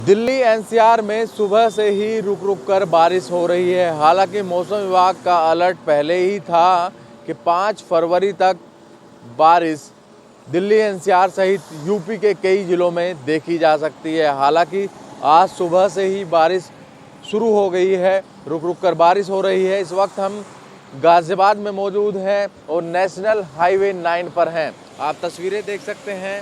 Delhi NCR में सुबह से ही रुक रुक कर बारिश हो रही है। हालांकि मौसम विभाग का अलर्ट पहले ही था कि 5 फरवरी तक बारिश दिल्ली एनसीआर सहित यूपी के कई जिलों में देखी जा सकती है। हालांकि आज सुबह से ही बारिश शुरू हो गई है, रुक रुक कर बारिश हो रही है। इस वक्त हम गाजियाबाद में मौजूद हैं और नेशनल हाईवे 9 पर हैं। आप तस्वीरें देख सकते हैं,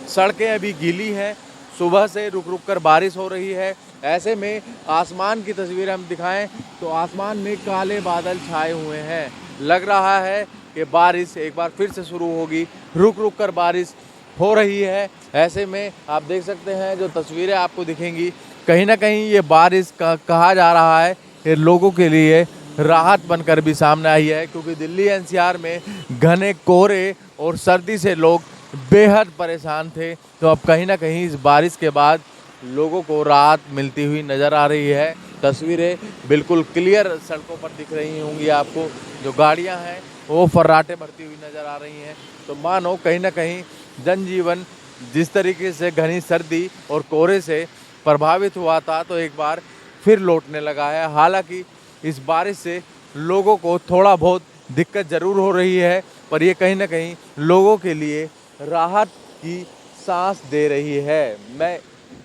सड़कें अभी गीली हैं, सुबह से रुक रुक कर बारिश हो रही है। ऐसे में आसमान की तस्वीर हम दिखाएं तो आसमान में काले बादल छाए हुए हैं। लग रहा है कि बारिश एक बार फिर से शुरू होगी, रुक रुक कर बारिश हो रही है। ऐसे में आप देख सकते हैं, जो तस्वीरें आपको दिखेंगी, कहीं ना कहीं ये बारिश कहा जा रहा है कि लोगों के लिए राहत बनकर भी सामने आई है, क्योंकि दिल्ली एनसीआर में घने कोहरे और सर्दी से लोग बेहद परेशान थे। तो अब कहीं ना कहीं इस बारिश के बाद लोगों को राहत मिलती हुई नज़र आ रही है। तस्वीरें बिल्कुल क्लियर सड़कों पर दिख रही होंगी आपको, जो गाड़ियां हैं वो फर्राटे भरती हुई नज़र आ रही हैं। तो मानो कहीं ना कहीं जनजीवन जिस तरीके से घनी सर्दी और कोहरे से प्रभावित हुआ था, तो एक बार फिर लौटने लगा है। हालांकि इस बारिश से लोगों को थोड़ा बहुत दिक्कत ज़रूर हो रही है, पर ये कहीं ना कहीं लोगों के लिए राहत की सांस दे रही है। मैं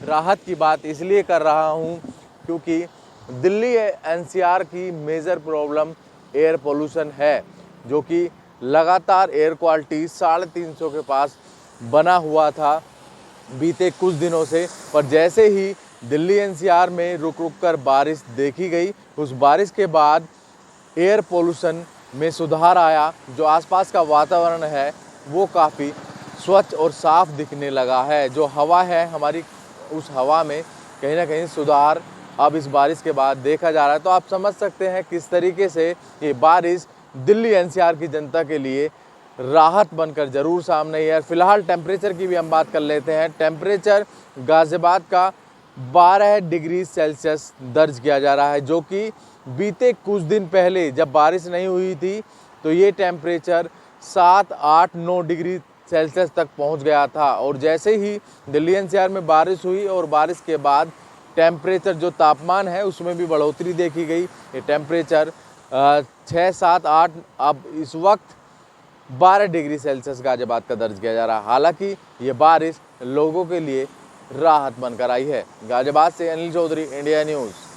राहत की बात इसलिए कर रहा हूँ क्योंकि दिल्ली एनसीआर की मेजर प्रॉब्लम एयर पोल्यूशन है, जो कि लगातार एयर क्वालिटी 350 के पास बना हुआ था बीते कुछ दिनों से। पर जैसे ही दिल्ली एनसीआर में रुक रुक कर बारिश देखी गई, उस बारिश के बाद एयर पोल्यूशन में सुधार आया। जो आसपास का वातावरण है वो काफ़ी स्वच्छ और साफ दिखने लगा है। जो हवा है हमारी, उस हवा में कहीं ना कहीं सुधार अब इस बारिश के बाद देखा जा रहा है। तो आप समझ सकते हैं किस तरीके से ये बारिश दिल्ली एनसीआर की जनता के लिए राहत बनकर ज़रूर सामने आई है। फिलहाल टेम्परेचर की भी हम बात कर लेते हैं। टेम्परेचर गाजियाबाद का 12 डिग्री सेल्सियस दर्ज किया जा रहा है, जो कि बीते कुछ दिन पहले जब बारिश नहीं हुई थी तो ये टेम्परेचर 7, 8, 9 डिग्री सेल्सियस तक पहुंच गया था। और जैसे ही दिल्ली एनसीआर में बारिश हुई और बारिश के बाद टेम्परेचर, जो तापमान है उसमें भी बढ़ोतरी देखी गई। ये टेम्परेचर 6, 7, 8, अब इस वक्त 12 डिग्री सेल्सियस गाजियाबाद का दर्ज किया जा रहा है। हालांकि ये बारिश लोगों के लिए राहत बनकर आई है। गाजियाबाद से Anil Chaudhary, India News.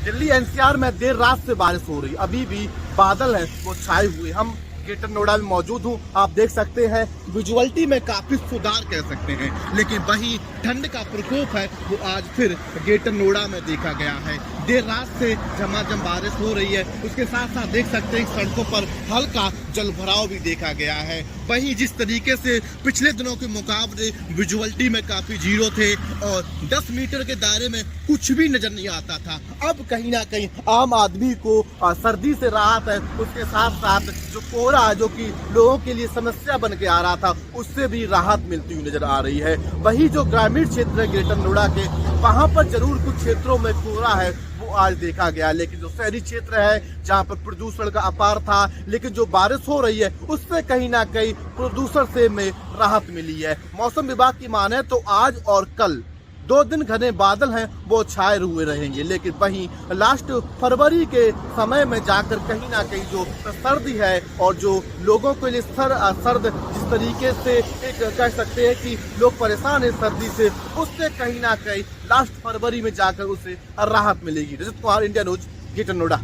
Delhi NCR में देर रात से बारिश हो रही, अभी भी बादल हैं वो छाए हुए। हम ग्रेटर नोएडा में मौजूद हूँ, आप देख सकते हैं विजुअलिटी में काफी सुधार कह सकते हैं, लेकिन वही ठंड का प्रकोप है वो आज फिर ग्रेटर नोएडा में देखा गया है। देर रात से झमाझम बारिश हो रही है, उसके साथ साथ देख सकते हैं सड़कों पर हल्का जल भराव भी देखा गया है। वहीं जिस तरीके से पिछले दिनों के मुकाबले विजुअलिटी में काफी जीरो थे और 10 मीटर के दायरे में कुछ भी नजर नहीं आता था, अब कहीं ना कहीं आम आदमी को सर्दी से राहत है। उसके साथ साथ जो कोहरा जो कि लोगों के लिए समस्या बन के आ रहा था, उससे भी राहत मिलती हुई नजर आ रही है। वही जो ग्रामीण क्षेत्र है ग्रेटर नोएडा के, वहां पर जरूर कुछ क्षेत्रों में कोहरा है वो आज देखा गया, लेकिन जो शहरी क्षेत्र है जहां पर प्रदूषण का अपार था, लेकिन जो बारिश हो रही है उससे कहीं ना कहीं प्रदूषण से में राहत मिली है। मौसम विभाग की माने तो आज और कल 2 दिन घने बादल हैं वो छाए हुए रहेंगे, लेकिन वहीं लास्ट फरवरी के समय में जाकर कहीं ना कहीं जो सर्दी है और जो लोगों के लिए सर्द जिस तरीके से एक कह सकते हैं कि लोग परेशान है सर्दी से, उससे कहीं ना कहीं लास्ट फरवरी में जाकर उसे राहत मिलेगी। Rajat Kumar, India News, Greater Noida.